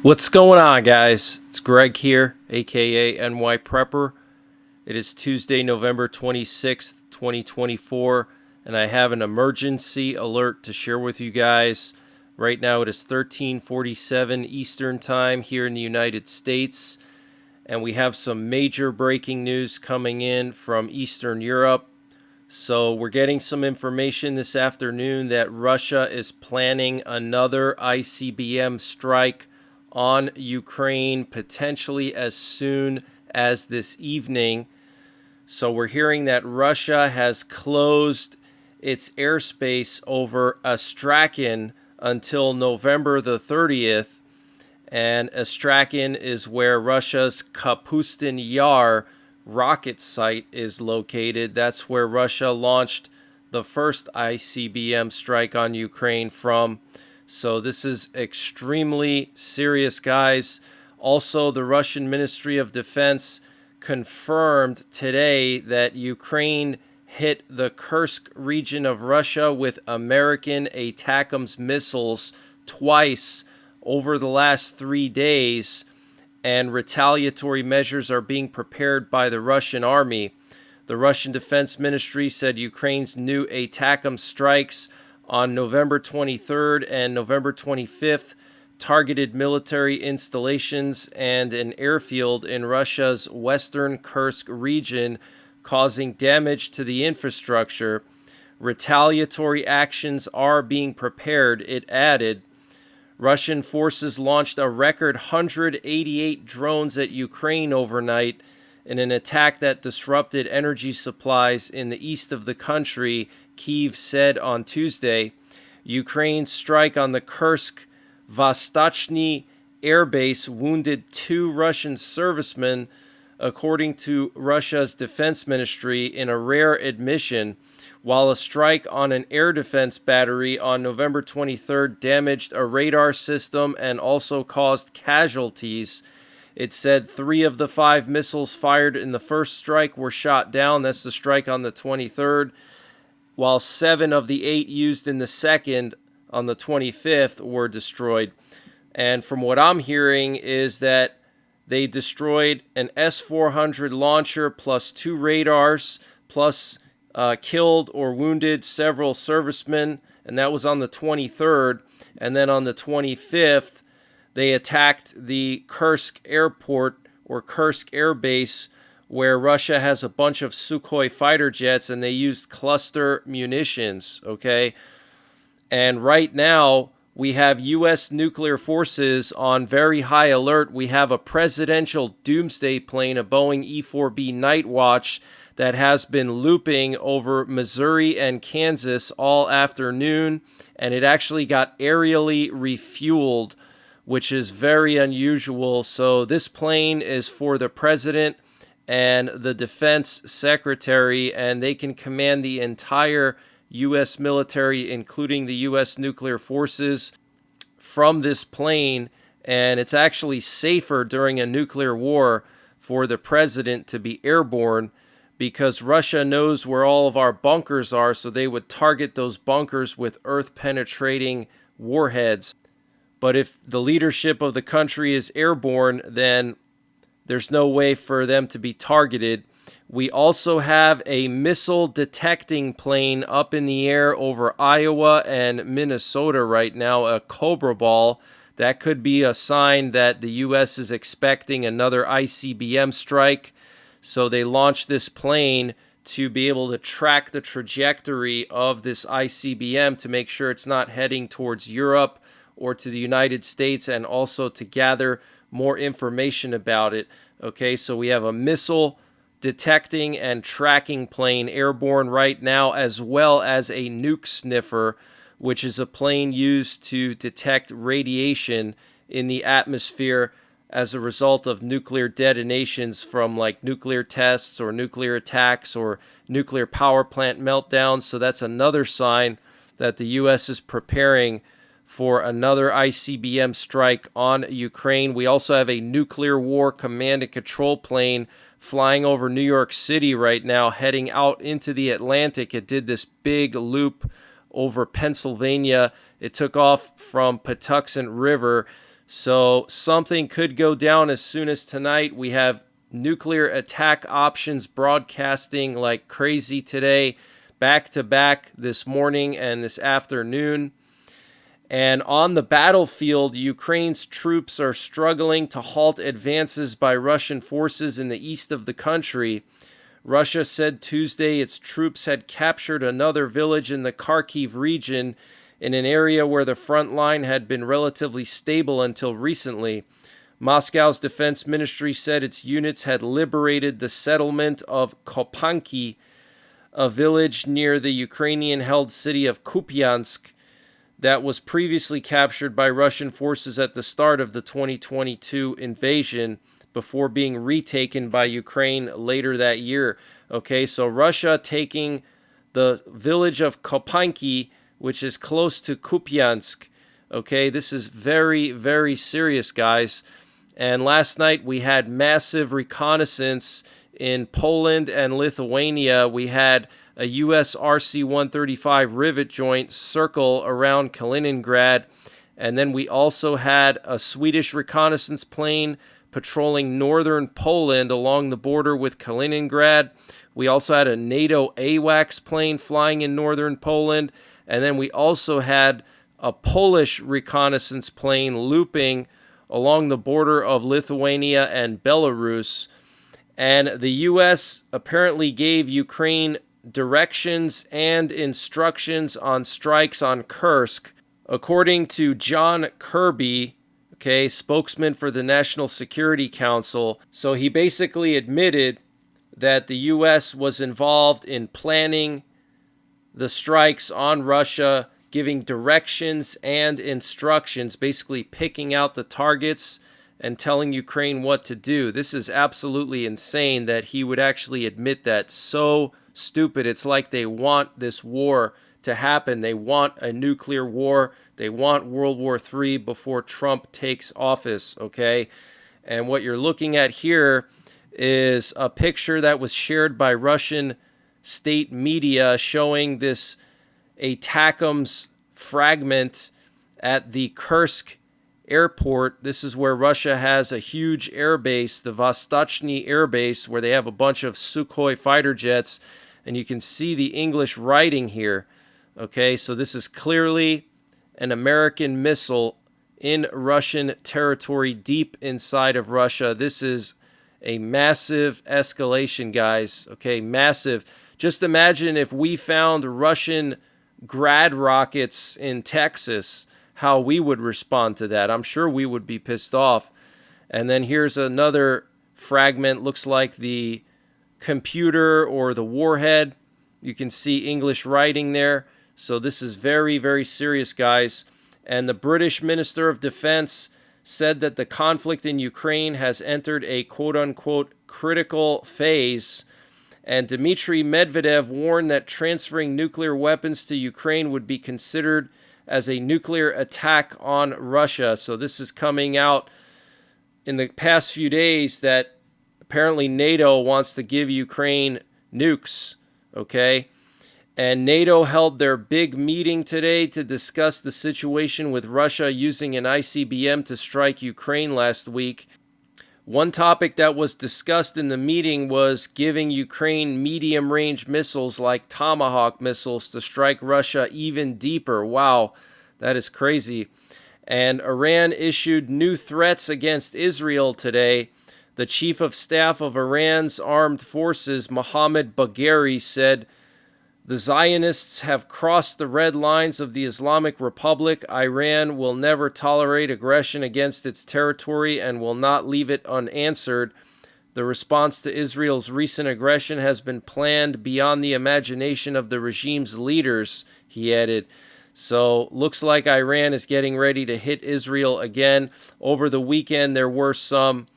What's going on, guys? It's Greg here, aka NYPrepper. It is Tuesday, November 26th, 2024, and I have an emergency alert to share with you guys. Right now it is 13:47 Eastern Time here in the United States, and we have some major breaking news coming in from Eastern Europe. So we're getting some information this afternoon that Russia is planning another ICBM strike on Ukraine, potentially as soon as this evening. So we're hearing that Russia has closed its airspace over Astrakhan until November the 30th. And Astrakhan is where Russia's Kapustin Yar rocket site is located. That's where Russia launched the first ICBM strike on Ukraine from. So this is extremely serious, guys. Also, the Russian Ministry of Defense confirmed today that Ukraine hit the Kursk region of Russia with American ATACMS missiles twice over the last 3 days, and retaliatory measures are being prepared by the Russian army. The Russian Defense Ministry said Ukraine's new ATACMS strikes on November 23rd and November 25th targeted military installations and an airfield in Russia's western Kursk region, causing damage to the infrastructure. Retaliatory actions are being prepared, it added. Russian forces launched a record 188 drones at Ukraine overnight in an attack that disrupted energy supplies in the east of the country, Kyiv said on Tuesday. Ukraine's strike on the Kursk Vostochny airbase wounded 2 Russian servicemen, according to Russia's defense ministry, in a rare admission, while a strike on an air defense battery on November 23rd damaged a radar system and also caused casualties. It said 3 of the 5 missiles fired in the first strike were shot down. That's the strike on the 23rd, while 7 of the 8 used in the second on the 25th were destroyed. And from what I'm hearing is that they destroyed an S-400 launcher plus 2 radars, plus killed or wounded several servicemen, and that was on the 23rd. And then on the 25th, they attacked the Kursk airport or Kursk air base, where Russia has a bunch of Sukhoi fighter jets, and they used cluster munitions, okay? And right now, we have U.S. nuclear forces on very high alert. We have a presidential doomsday plane, a Boeing E-4B Night Watch, that has been looping over Missouri and Kansas all afternoon, and it actually got aerially refueled, which is very unusual. So this plane is for the president and the defense secretary, and they can command the entire U.S. military, including the U.S. nuclear forces, from this plane. And it's actually safer during a nuclear war for the president to be airborne, because Russia knows where all of our bunkers are, so they would target those bunkers with earth-penetrating warheads. But if the leadership of the country is airborne, then there's no way for them to be targeted. We also have a missile detecting plane up in the air over Iowa and Minnesota right now, a Cobra Ball. That could be a sign that the U.S. is expecting another ICBM strike. So they launched this plane to be able to track the trajectory of this ICBM to make sure it's not heading towards Europe or to the United States, and also to gather more information about it. Okay, so we have a missile detecting and tracking plane airborne right now, as well as a nuke sniffer, which is a plane used to detect radiation in the atmosphere as a result of nuclear detonations from like nuclear tests or nuclear attacks or nuclear power plant meltdowns. So that's another sign that the U.S. is preparing for another ICBM strike on Ukraine. We also have a nuclear war command and control plane flying over New York City right now, heading out into the Atlantic. It did this big loop over Pennsylvania. It took off from Patuxent River So something could go down as soon as tonight. We have nuclear attack options broadcasting like crazy today, back to back this morning and this afternoon. And on the battlefield, Ukraine's troops are struggling to halt advances by Russian forces in the east of the country. Russia said Tuesday its troops had captured another village in the Kharkiv region, in an area where the front line had been relatively stable until recently. Moscow's defense ministry said its units had liberated the settlement of Kopanki, a village near the Ukrainian-held city of Kupiansk that was previously captured by Russian forces at the start of the 2022 invasion before being retaken by Ukraine later that year. Okay, so Russia taking the village of Kopanki, which is close to Kupiansk. Okay, this is very, very serious, guys. And last night we had massive reconnaissance in Poland and Lithuania. We had a U.S. RC-135 rivet joint circle around Kaliningrad. And then we also had a Swedish reconnaissance plane patrolling northern Poland along the border with Kaliningrad. We also had a NATO AWACS plane flying in northern Poland. And then we also had a Polish reconnaissance plane looping along the border of Lithuania and Belarus. And the U.S. apparently gave Ukraine directions and instructions on strikes on Kursk. According to John Kirby, okay, spokesman for the National Security Council, so he basically admitted that the U.S. was involved in planning the strikes on Russia, giving directions and instructions, basically picking out the targets and telling Ukraine what to do. This is absolutely insane that he would actually admit that. So stupid. It's like they want this war to happen. They want a nuclear war. They want World War III before Trump takes office, okay? And what you're looking at here is a picture that was shared by Russian state media showing this ATACMS fragment at the Kursk airport. This is where Russia has a huge air base, the Vostochny air base, where they have a bunch of Sukhoi fighter jets, and you can see the English writing here. Okay, so this is clearly an American missile in Russian territory deep inside of Russia. This is a massive escalation, guys. Okay, massive. Just imagine if we found Russian Grad rockets in Texas, how we would respond to that. I'm sure we would be pissed off. And then here's another fragment. Looks like the computer or the warhead. You can see English writing there. So this is very, very serious, guys. And the British Minister of Defense said that the conflict in Ukraine has entered a quote-unquote critical phase. And Dmitry Medvedev warned that transferring nuclear weapons to Ukraine would be considered as a nuclear attack on Russia. So this is coming out in the past few days that apparently NATO wants to give Ukraine nukes, okay? And NATO held their big meeting today to discuss the situation with Russia using an Icbm to strike Ukraine last week. One topic that was discussed in the meeting was giving Ukraine medium-range missiles like Tomahawk missiles to strike Russia even deeper. Wow, that is crazy. And Iran issued new threats against Israel today. The chief of staff of Iran's armed forces, Mohammad Bagheri, said, "The Zionists have crossed the red lines of the Islamic Republic. Iran will never tolerate aggression against its territory and will not leave it unanswered. The response to Israel's recent aggression has been planned beyond the imagination of the regime's leaders," he added. So looks like Iran is getting ready to hit Israel again. Over the weekend, there were some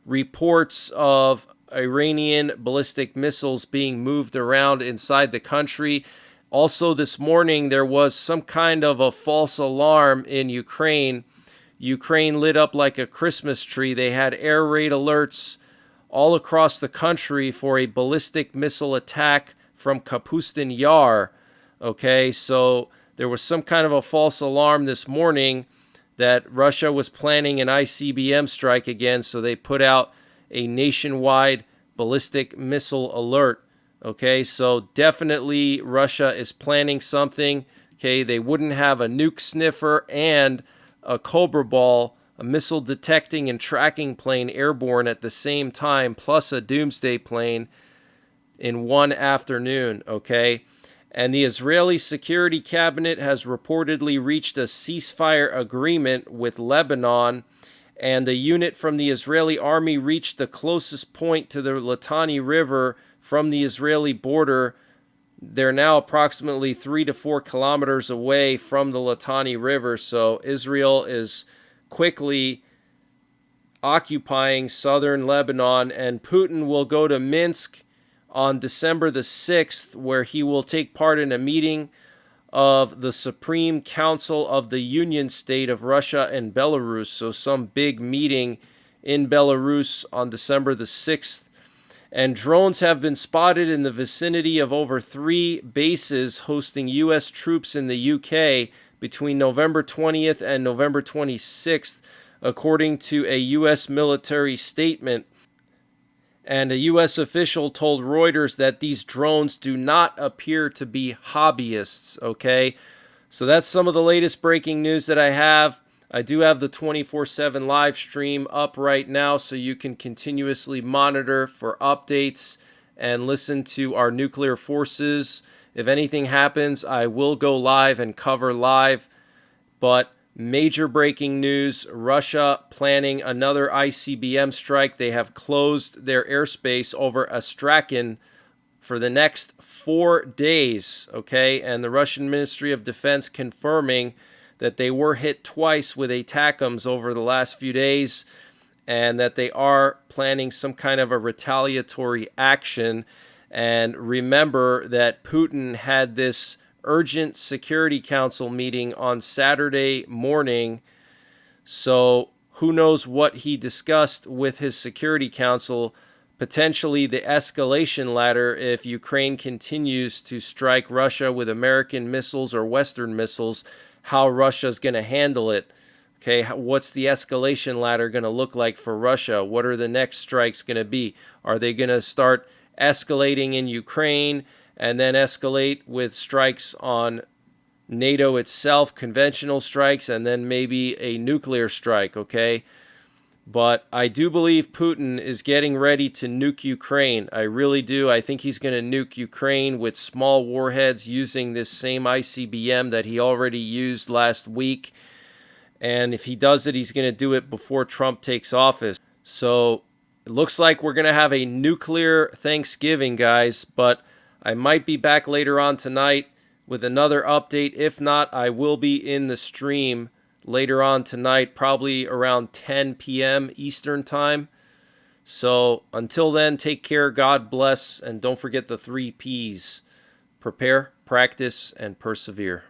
reports of Iranian ballistic missiles being moved around inside the country. Also this morning, there was some kind of a false alarm in Ukraine. Ukraine lit up like a Christmas tree. They had air raid alerts all across the country for a ballistic missile attack from Kapustin Yar. Okay, so there was some kind of a false alarm this morning that Russia was planning an ICBM strike again, so they put out a nationwide ballistic missile alert. Okay, so definitely Russia is planning something. Okay, they wouldn't have a nuke sniffer and a Cobra ball, a missile detecting and tracking plane airborne at the same time, plus a doomsday plane in one afternoon. Okay, and the Israeli Security Cabinet has reportedly reached a ceasefire agreement with Lebanon, and the unit from the Israeli army reached the closest point to the Litani River from the Israeli border. They're now approximately 3 to 4 kilometers away from the Litani River, so Israel is quickly occupying southern Lebanon, and Putin will go to Minsk on December the 6th, where he will take part in a meeting of the Supreme Council of the Union State of Russia and Belarus. So some big meeting in Belarus on December the 6th. And drones have been spotted in the vicinity of over 3 bases hosting U.S. troops in the UK between November 20th and November 26th, according to a U.S. military statement. And a U.S. official told Reuters that these drones do not appear to be hobbyists, okay? So that's some of the latest breaking news that I have. I do have the 24/7 live stream up right now, so you can continuously monitor for updates and listen to our nuclear forces. If anything happens, I will go live and cover live. But major breaking news, Russia planning another ICBM strike. They have closed their airspace over Astrakhan for the next 4 days, okay? And the Russian Ministry of Defense confirming that they were hit twice with ATACMS over the last few days, and that they are planning some kind of a retaliatory action. And remember that Putin had this urgent Security Council meeting on Saturday morning, so who knows what he discussed with his Security Council. Potentially the escalation ladder if Ukraine continues to strike Russia with American missiles or Western missiles, how Russia's going to handle it. Okay, what's the escalation ladder going to look like for Russia? What are the next strikes going to be? Are they going to start escalating in Ukraine and then escalate with strikes on NATO itself, conventional strikes, and then maybe a nuclear strike, okay? But I do believe Putin is getting ready to nuke Ukraine. I really do. I think he's going to nuke Ukraine with small warheads using this same ICBM that he already used last week. And if he does it, he's going to do it before Trump takes office. So it looks like we're going to have a nuclear Thanksgiving, guys. But I might be back later on tonight with another update. If not, I will be in the stream later on tonight, probably around 10 p.m. Eastern time. So until then, take care, God bless, and don't forget the 3 Ps: prepare, practice, and persevere.